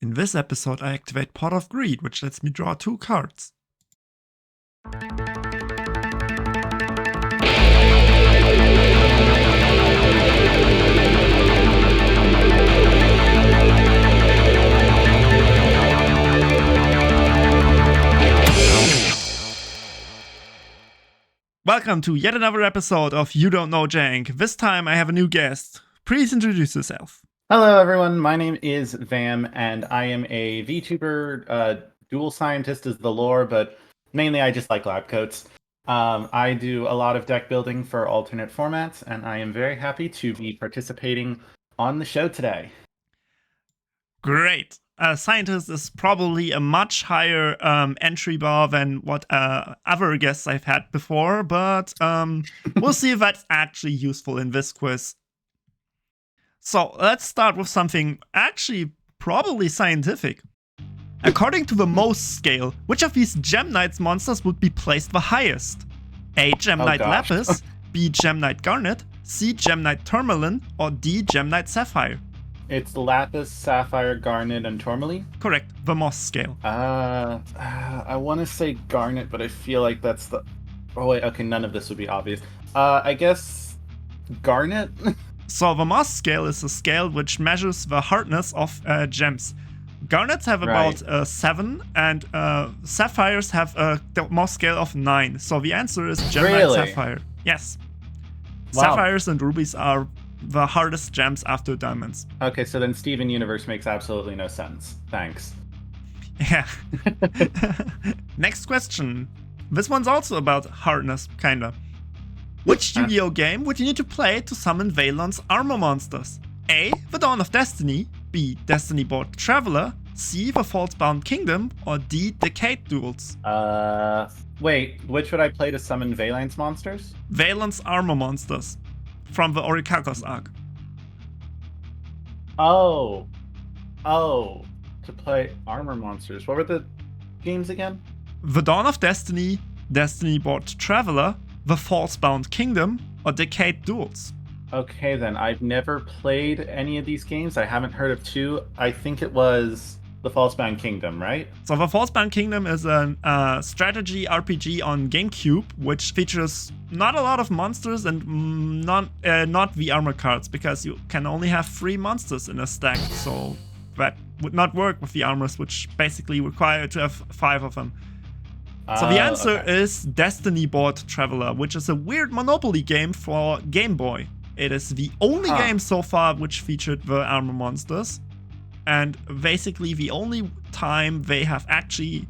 In this episode, I activate Pot of Greed, which lets me draw 2 cards. Welcome to yet another episode of You Don't Know JANK. This time I have a new guest. Please introduce yourself. Hello everyone, my name is Vam and I am a VTuber. Duel Scientist is the lore, but mainly I just like lab coats. I do a lot of deck building for alternate formats and I am very happy to be participating on the show today. Great. Scientist is probably a much higher entry bar than what other guests I've had before, but we'll see if that's actually useful in this quiz. So let's start with something actually probably scientific. According to the most scale, which of these Gem Knights monsters would be placed the highest? A. Gem Knight Lapis, B. Gem Knight Garnet, C. Gem Knight Tourmaline, or D. Gem Knight Sapphire? It's Lapis, Sapphire, Garnet, and Tourmaline? Correct, the Moss scale. I want to say Garnet, but I feel like that's the... Oh wait, okay, none of this would be obvious. I guess Garnet? So the Moss scale is a scale which measures the hardness of gems. Garnets have about 7, and Sapphires have a Moss scale of 9. So the answer is Gem Knight Sapphire. Yes. Wow. Sapphires and rubies are the hardest gems after diamonds. Okay, so then Steven Universe makes absolutely no sense. Thanks. Yeah. Next question. This one's also about hardness, kinda. Which Yu-Gi-Oh game would you need to play to summon Valon's armor monsters? A. The Dawn of Destiny, B. Destiny Board Traveler, C. The False-Bound Kingdom, or D. Decade Duels? Wait, which would I play to summon Valon's monsters? Valon's armor monsters from the Orichalcos arc. Oh, to play armor monsters. What were the games again? The Dawn of Destiny, Destiny Board Traveler, The False-Bound Kingdom, or Decade Duels? Okay then, I've never played any of these games. I haven't heard of 2. I think it was The False-Bound Kingdom, right? So The False-Bound Kingdom is a strategy RPG on GameCube, which features not a lot of monsters and not the armor cards, because you can only have 3 monsters in a stack, so that would not work with the armors, which basically require to have 5 of them. So the answer is Destiny Board Traveler, which is a weird Monopoly game for Game Boy. It is the only game so far which featured the armor monsters, and basically the only time they have actually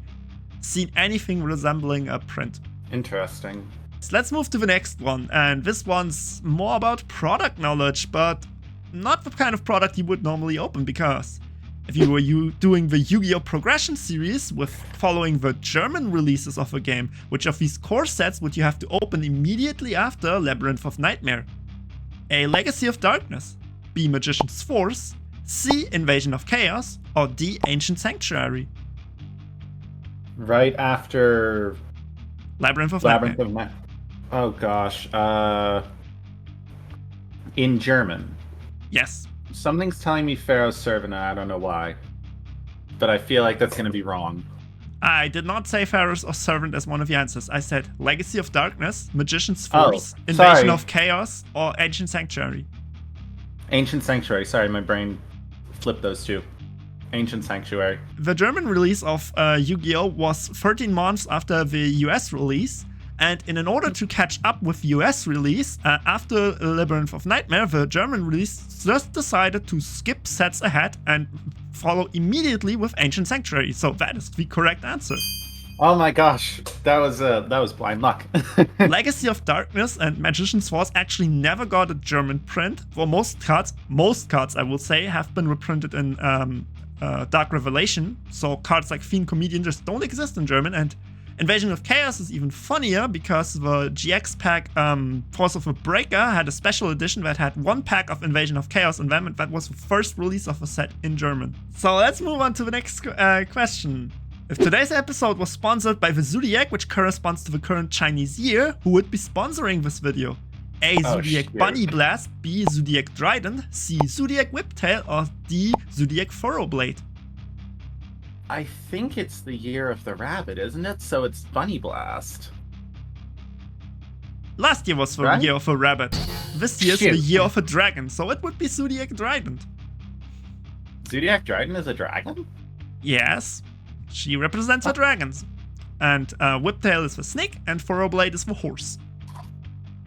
seen anything resembling a print. Interesting. So let's move to the next one, and this one's more about product knowledge, but not the kind of product you would normally open, because if you were doing the Yu-Gi-Oh! Progression series with following the German releases of a game, which of these core sets would you have to open immediately after Labyrinth of Nightmare? A. Legacy of Darkness, B. Magician's Force, C. Invasion of Chaos, or D. Ancient Sanctuary? Right after Labyrinth of Nightmare. Oh gosh. In German. Yes. Something's telling me Pharaoh's Servant, and I don't know why. But I feel like that's going to be wrong. I did not say Pharaoh's Servant as one of the answers. I said Legacy of Darkness, Magician's Force, Invasion of Chaos, or Ancient Sanctuary. Ancient Sanctuary. Sorry, my brain flipped those two. Ancient Sanctuary. The German release of Yu-Gi-Oh! Was 13 months after the US release. And in order to catch up with the US release, after Labyrinth of Nightmare, the German release just decided to skip sets ahead and follow immediately with Ancient Sanctuary. So that is the correct answer. Oh my gosh, that was blind luck. Legacy of Darkness and Magician's Force actually never got a German print. For most cards I will say, have been reprinted in Dark Revelation. So cards like Fiend Comedian just don't exist in German, and Invasion of Chaos is even funnier because the GX pack Force of a Breaker had a special edition that had 1 pack of Invasion of Chaos in them, and that was the first release of a set in German. So let's move on to the next question. If today's episode was sponsored by the Zodiac, which corresponds to the current Chinese year, who would be sponsoring this video? A. Zodiac Bunny Blast, B. Zodiac Trident, C. Zodiac Whiptail, or D. Zodiac Furrow Blade? I think it's the year of the rabbit, isn't it? So it's Bunny Blast. Last year was the Right? year of a rabbit. This year's the Shoot. year of a dragon, so it would be Zodiac Dragon. Zodiac Dragon is a dragon? Yes, she represents the dragons. And Whiptail is the snake, and Furrowblade is the horse.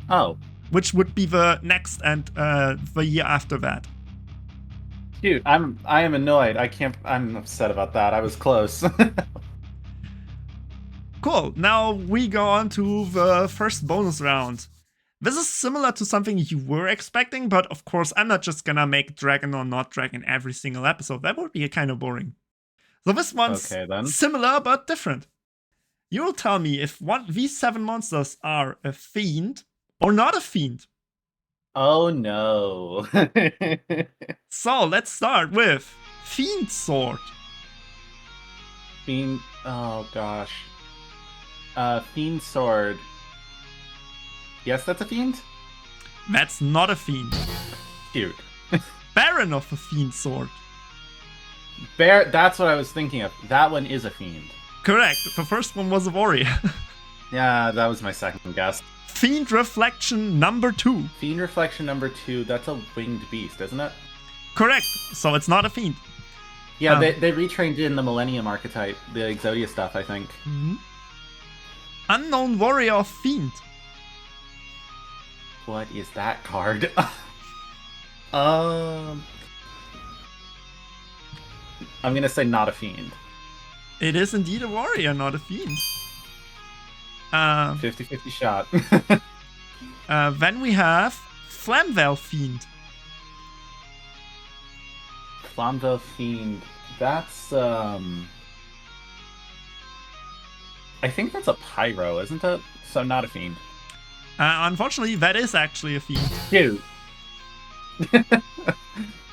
Oh. Which would be the next and the year after that. Dude, I am annoyed. I'm upset about that. I was close. Cool, now we go on to the first bonus round. This is similar to something you were expecting, but of course I'm not just gonna make dragon or not dragon every single episode. That would be kind of boring. So this one's Okay, then. similar but different. You'll tell me if these 7 monsters are a fiend or not a fiend. Oh no. So let's start with Fiend Sword. Fiend. Oh gosh. Fiend Sword. Yes, that's a fiend? That's not a fiend. Cute. Baron of the Fiend Sword. Bear. That's what I was thinking of. That one is a fiend. Correct, the first one was a warrior. Yeah, that was my second guess. Fiend Reflection number 2. Fiend Reflection number 2. That's a winged beast, isn't it? Correct, so it's not a fiend. Yeah, they retrained in the Millennium archetype, the Exodia stuff, I think. Unknown Warrior of Fiend. What is that card? I'm gonna say not a fiend. It is indeed a warrior, not a fiend. 50-50 shot. Then we have Flamvell Fiend. Flamvell Fiend. That's I think that's a pyro, isn't it? So not a fiend. Unfortunately, that is actually a fiend. Dude.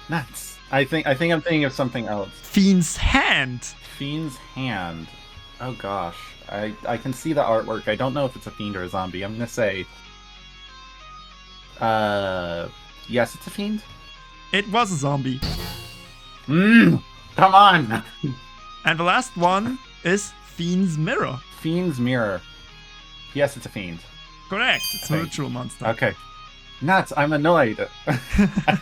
Nuts. I think I'm thinking of something else. Fiend's Hand. Fiend's Hand. Oh gosh. I can see the artwork. I don't know if it's a fiend or a zombie. I'm gonna say yes, it's a fiend. It was a zombie. Come on. And the last one is Fiend's Mirror. Fiend's Mirror. Yes, it's a fiend. Correct. It's a Okay. ritual monster. Okay. Nuts, I'm annoyed. I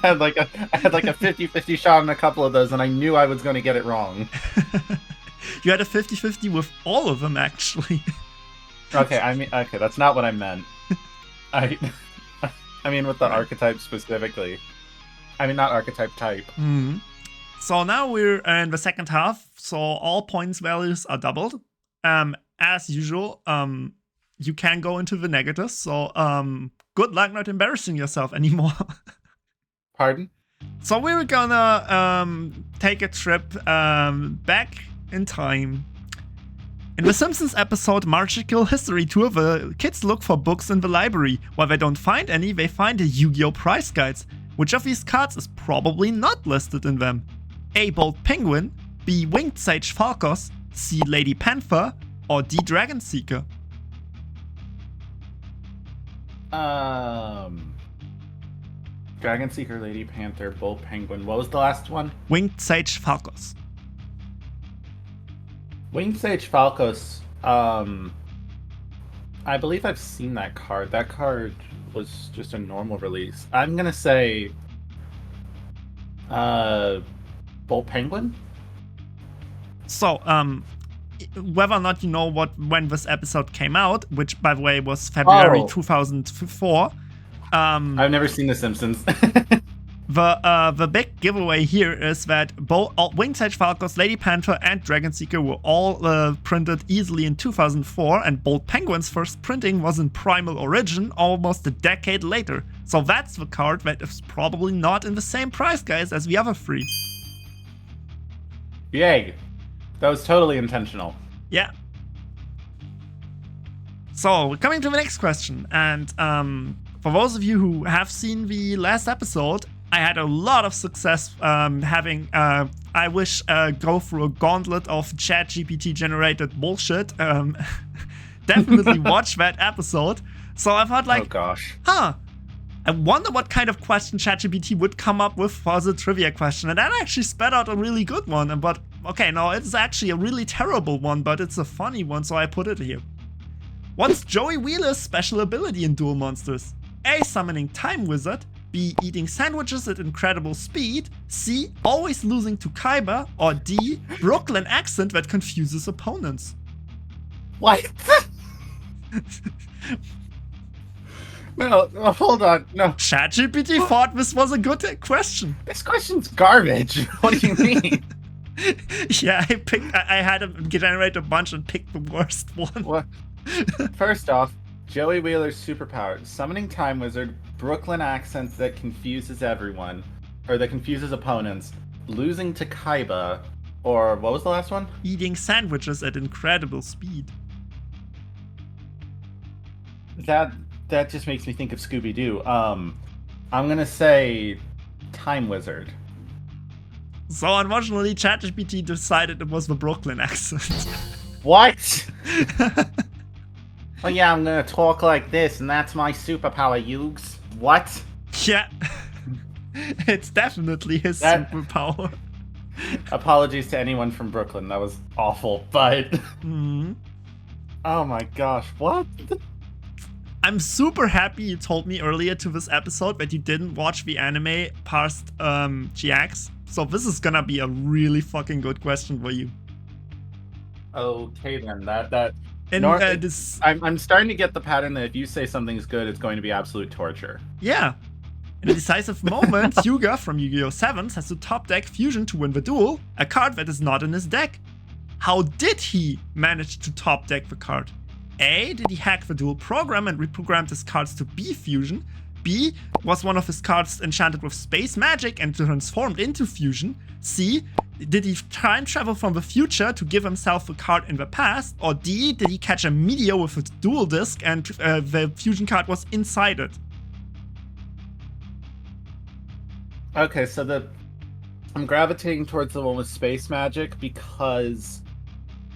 had like a 50-50 shot on a couple of those and I knew I was going to get it wrong. You had a 50-50 with all of them, actually. Okay, okay, that's not what I meant. I mean with the archetype specifically. I mean not archetype type. So now we're in the second half, so all points values are doubled. As usual, you can go into the negatives, so good luck not embarrassing yourself anymore. Pardon? So we're gonna take a trip back in time. In the Simpsons episode Magical History Tour, the kids look for books in the library. While they don't find any, they find the Yu-Gi-Oh! Prize guides. Which of these cards is probably not listed in them? A. Bold Penguin, B. Winged Sage Falcos, C. Lady Panther, or D. Dragon Seeker? Dragon Seeker, Lady Panther, Bull Penguin. What was the last one? Winged Sage Falcos. Winged Sage Falcos. I believe I've seen that card. That card was just a normal release. I'm gonna say Bull Penguin? So, whether or not you know when this episode came out, which by the way was February 2004. I've never seen The Simpsons. The big giveaway here is that both Winged Sage Falcos, Lady Panther, and Dragon Seeker were all printed easily in 2004, and Bold Penguin's first printing was in Primal Origin almost a decade later. So that's the card that is probably not in the same price, guys, as the other three. Yay. That was totally intentional. Yeah. So, we're coming to the next question, and for those of you who have seen the last episode, I had a lot of success having, I wish, go through a gauntlet of ChatGPT generated bullshit. Definitely watch that episode. So I thought like, oh gosh. I wonder what kind of question ChatGPT would come up with for the trivia question, and that actually spat out a really good one. But okay, no, it's actually a really terrible one, but it's a funny one, so I put it here. What's Joey Wheeler's special ability in Duel Monsters? A. Summoning Time Wizard. B. Eating sandwiches at incredible speed. C. Always losing to Kaiba. Or D. Brooklyn accent that confuses opponents. What? No, hold on. No. ChatGPT thought this was a good question. This question's garbage. What do you mean? Yeah, I had to generate a bunch and pick the worst one. What? First off, Joey Wheeler's superpower: summoning Time Wizard, Brooklyn accent that confuses everyone, or that confuses opponents, losing to Kaiba, or what was the last one? Eating sandwiches at incredible speed. That just makes me think of Scooby-Doo. I'm gonna say Time Wizard. So unfortunately, ChatGPT decided it was the Brooklyn accent. What? Oh yeah, I'm gonna talk like this, and that's my superpower, Yugs. What? Yeah. It's definitely his superpower. Apologies to anyone from Brooklyn, that was awful, but... Oh my gosh, what? I'm super happy you told me earlier to this episode that you didn't watch the anime past GX. So this is gonna be a really fucking good question for you. Okay then, I'm starting to get the pattern that if you say something's good, it's going to be absolute torture. Yeah. In a decisive moment, Hyuga from Yu-Gi-Oh! 7s has to top deck Fusion to win the duel, a card that is not in his deck. How did he manage to top deck the card? A. Did he hack the duel program and reprogrammed his cards to be Fusion? B. Was one of his cards enchanted with space magic and transformed into Fusion? C. Did he time travel from the future to give himself a card in the past? Or D. Did he catch a meteor with a dual disc and the Fusion card was inside it? Okay, so I'm gravitating towards the one with space magic because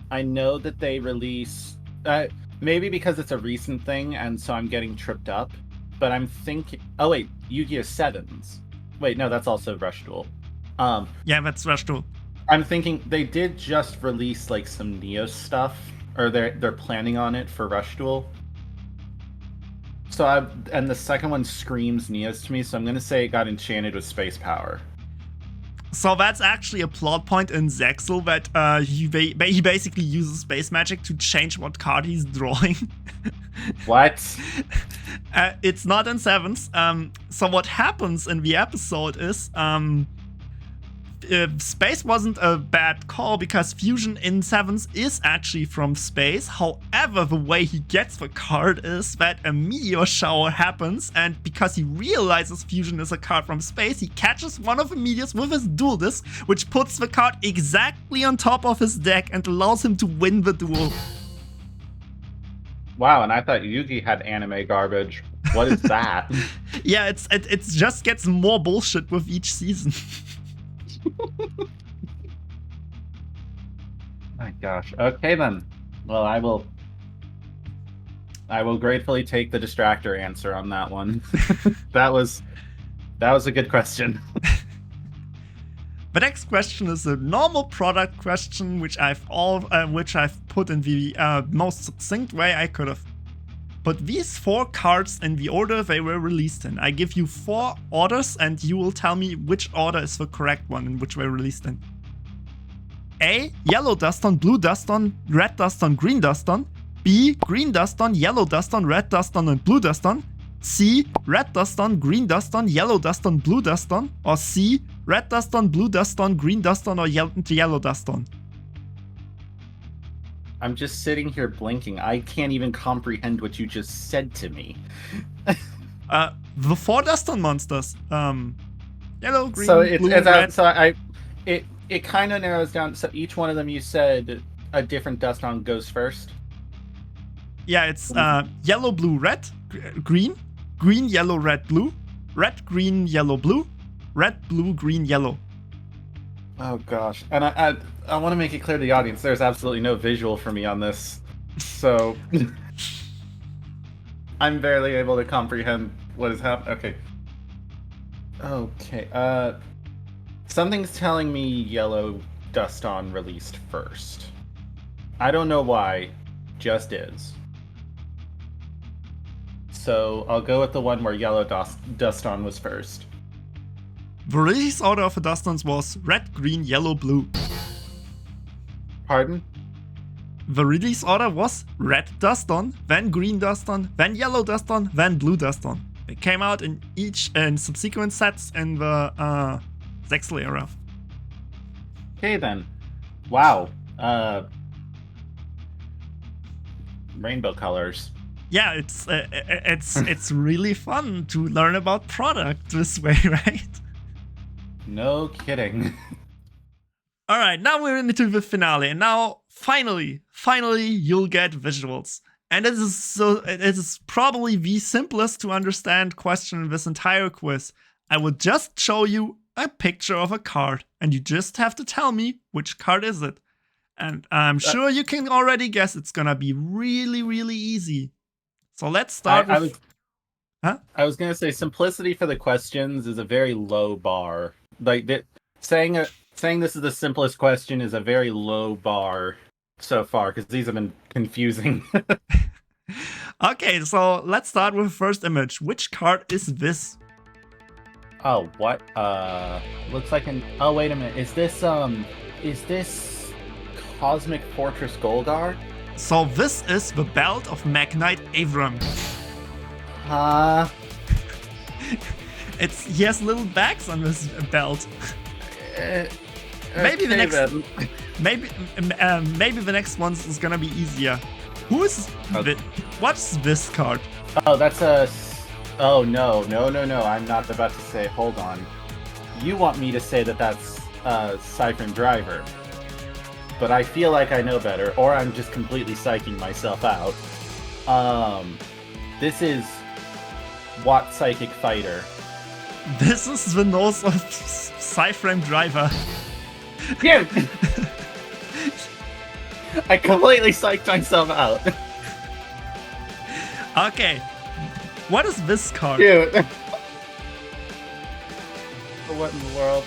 I know that they release... maybe because it's a recent thing and so I'm getting tripped up. But I'm thinking... Oh wait, Yu-Gi-Oh! 7s. Wait, no, that's also Rush Duel. Yeah, that's Rush Duel. I'm thinking they did just release like some Neo stuff, or they're planning on it for Rush Duel. So and the second one screams Neos to me, so I'm gonna say it got enchanted with space power. So that's actually a plot point in Zexal that he basically uses space magic to change what card he's drawing. What? It's not in 7s. So what happens in the episode is space wasn't a bad call because Fusion in 7s is actually from space. However, the way he gets the card is that a meteor shower happens, and because he realizes Fusion is a card from space, he catches one of the meteors with his dual disc, which puts the card exactly on top of his deck and allows him to win the duel. Wow, and I thought Yugi had anime garbage. What is that? Yeah, it just gets more bullshit with each season. My gosh. Okay then. Well, I will gratefully take the distractor answer on that one. That was a good question. The next question is a normal product question, which I've put in the most succinct way I could have. Put these 4 cards in the order they were released in. I give you 4 orders and you will tell me which order is the correct one in which they were released in. A. Yellow dust on, blue dust on, red dust on, green dust on. B. Green dust on, yellow dust on, red dust on, and blue dust on. C. Red dust on, green dust on, yellow dust on, blue dust on. Or C. Red dust on, blue dust on, green dust on, or yellow dust on. I'm just sitting here blinking. I can't even comprehend what you just said to me. The 4 dust on monsters. Yellow, green, blue, red. So it kind of narrows down. So each one of them, you said a different dust on goes first. Yeah, it's yellow, blue, red, green, green, yellow, red, blue, red, green, yellow, blue, red, blue, green, yellow. Oh gosh, and I want to make it clear to the audience, there's absolutely no visual for me on this, so I'm barely able to comprehend What is happening? Okay. Okay. Something's telling me Yellow Duston released first. I don't know why. Just is. So I'll go with the one where Yellow Duston was first. The release order of the Dustons was red, green, yellow, blue. Pardon? The release order was red Duston, then green Duston, then yellow Duston, then blue Duston. It came out in subsequent sets in the Zexal era. Okay then. Wow. Rainbow colors. Yeah, it's really fun to learn about product this way, right? No kidding. All right, now we're into the finale, and now finally you'll get visuals. And it is probably the simplest to understand question in this entire quiz. I will just show you a picture of a card, and you just have to tell me which card is it. And I'm sure you can already guess it's gonna be really, really easy. So let's start with... I was gonna say simplicity for the questions is a very low bar. Like saying this is the simplest question is a very low bar so far because these have been confusing. Okay, so let's start with the first image. Which card is this? Oh, what? Looks like an... Oh, wait a minute. Is this Cosmic Fortress Golgar? So this is the belt of Magnite Avram. He has little bags on this belt. Maybe the next, maybe the next one is gonna be easier. What's this card? Oh, that's a... Oh, no. I'm not about to say... Hold on. You want me to say that that's Siphon Driver. But I feel like I know better, or I'm just completely psyching myself out. This is Watt Psychic Fighter. This is the nose of Siphon Driver. Dude! I completely psyched myself out. Okay. What is this card? Dude. What in the world?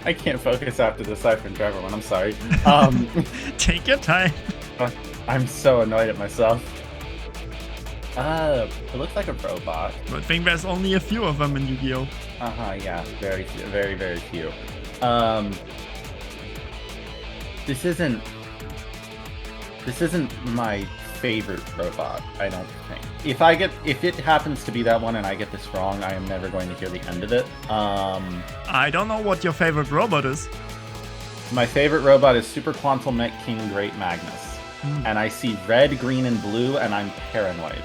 I can't focus after the Siphon Driver one, I'm sorry. Take your time. I'm so annoyed at myself. It looks like a robot. I think there's only a few of them in Yu-Gi-Oh! Yeah, very few. This isn't my favorite robot, I don't think. If it happens to be that one and I get this wrong, I am never going to hear the end of it. I don't know what your favorite robot is. My favorite robot is Super Quantum Mech King Great Magnus. And I see red, green, and blue, and I'm paranoid.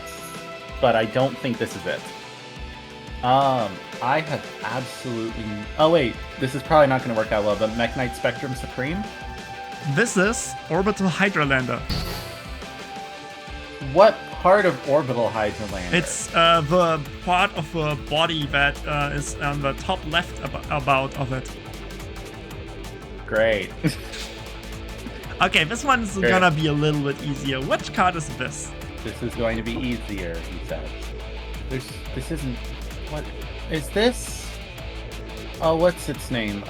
But I don't think this is it. I have absolutely... Oh wait, this is probably not going to work out well, but Mech Knight Spectrum Supreme? This is Orbital Hydralander. What part of Orbital Hydralander? It's the part of the body that is on the top left about of it. Great. Okay, this one's gonna be a little bit easier. Which card is this? This is going to be easier, he says. This isn't... What? Is this... Oh, what's its name?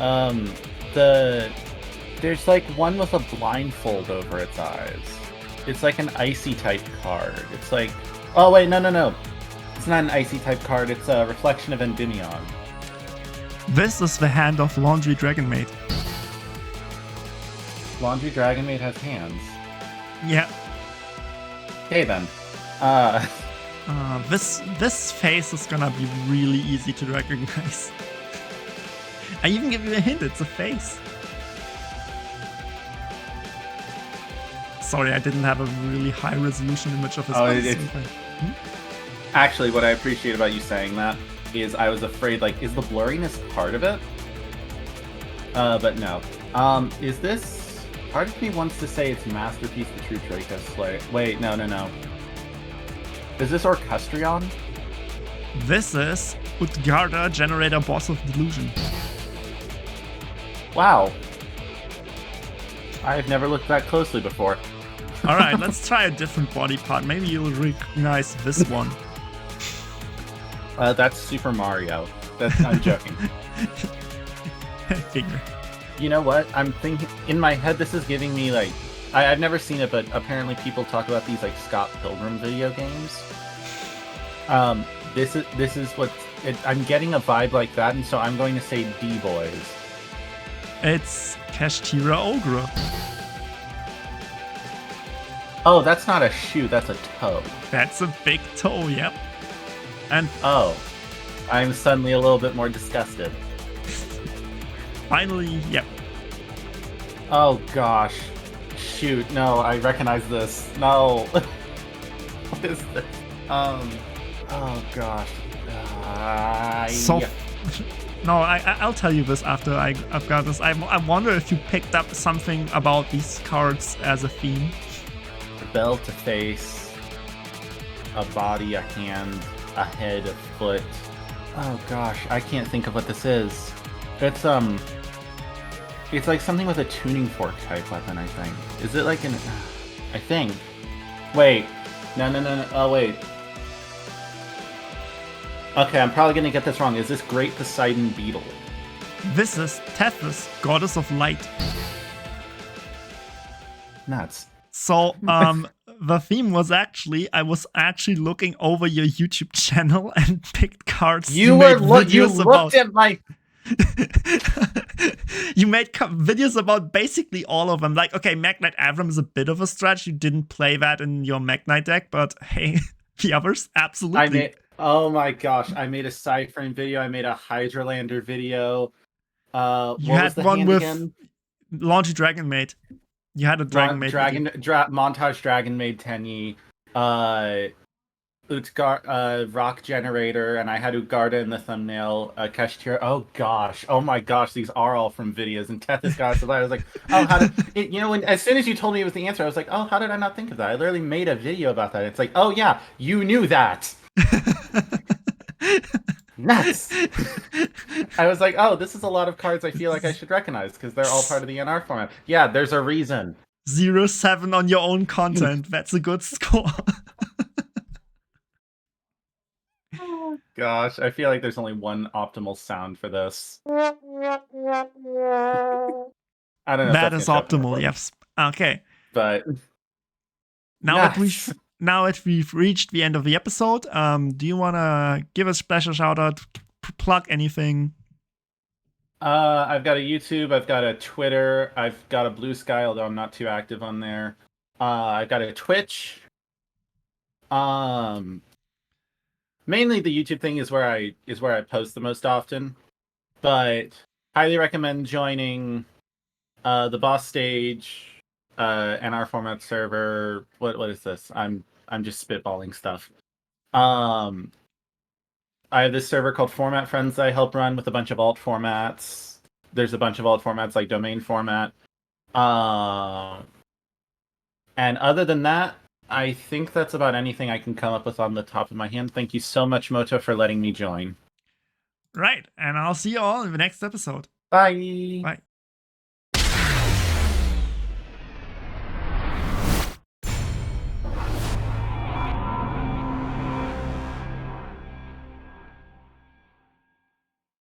There's like one with a blindfold over its eyes. It's like an icy type card. It's like... Oh wait, no. It's not an icy type card, it's a reflection of Endymion. This is the hand of Laundry Dragon Maid. Laundry Dragon Maid has hands. Yeah. Okay then. This face is gonna be really easy to recognize. I even give you a hint, it's a face. Sorry, I didn't have a really high resolution image of his face. Actually, what I appreciate about you saying that is I was afraid, like, is the blurriness part of it? But no. Is this... Part of me wants to say it's Masterpiece, the True Draco Slayer. Wait, no. Is this Orchestrion? This is Utgarda, Generator, Boss of Delusion. Wow. I've never looked that closely before. All right, let's try a different body part. Maybe you'll recognize this one. That's Super Mario. I'm joking. I figure. You know what? I'm thinking in my head. This is giving me like I've never seen it, but apparently people talk about these like Scott Pilgrim video games. This is what I'm getting a vibe like that, and so I'm going to say D-Boys. It's Kashtira Ogre. Oh, that's not a shoe. That's a toe. That's a big toe, yep. And oh, I'm suddenly a little bit more disgusted. Finally, yep. Oh gosh. Shoot, no, I recognize this. No. What is this? Oh gosh. So, no, I'll tell you this after I've got this. I wonder if you picked up something about these cards as a theme. Belt, a face, a body, a hand, a head, a foot. Oh gosh, I can't think of what this is. It's like something with a tuning fork type weapon, I think. Is it like an... I think. Wait. No. Oh, wait. Okay, I'm probably gonna get this wrong. Is this Great Poseidon Beetle? This is Tethys, Goddess of Light. Nuts. So, the theme was I was actually looking over your YouTube channel and picked cards. You looked at my... You made videos about basically all of them. Like, okay, Magnite Avram is a bit of a stretch. You didn't play that in your Magnite deck, but hey, the others, absolutely. Oh my gosh, I made a Cyframe video. I made a Hydralander video. You had one with Launch Dragon Maid. You had a Dragon Maid. Montage Dragon Maid Tenyi. Rock Generator, and I had Ugarda in the thumbnail. Kashtira. Oh gosh, oh my gosh, these are all from videos. And Tethys got so I was like, oh, how did it, as soon as you told me it was the answer, I was like, oh, how did I not think of that? I literally made a video about that. It's like, oh yeah, you knew that. Nuts. I was like, oh, this is a lot of cards I feel like I should recognize because they're all part of the NR format. Yeah, there's a reason. 0-7 on your own content. That's a good score. Gosh, I feel like there's only one optimal sound for this. I don't know. That is optimal, yes. Okay. But now that we've reached the end of the episode, do you want to give a special shout out, plug anything? I've got a YouTube, I've got a Twitter, I've got a Blue Sky, although I'm not too active on there. I've got a Twitch. Mainly the YouTube thing is where I post the most often, but highly recommend joining the Boss Stage NR format server. What is this? I'm just spitballing stuff. I have this server called Format Friends that I help run with a bunch of alt formats. There's a bunch of alt formats like domain format. And other than that, I think that's about anything I can come up with on the top of my hand. Thank you so much, Moto, for letting me join. Right, and I'll see you all in the next episode. Bye. Bye.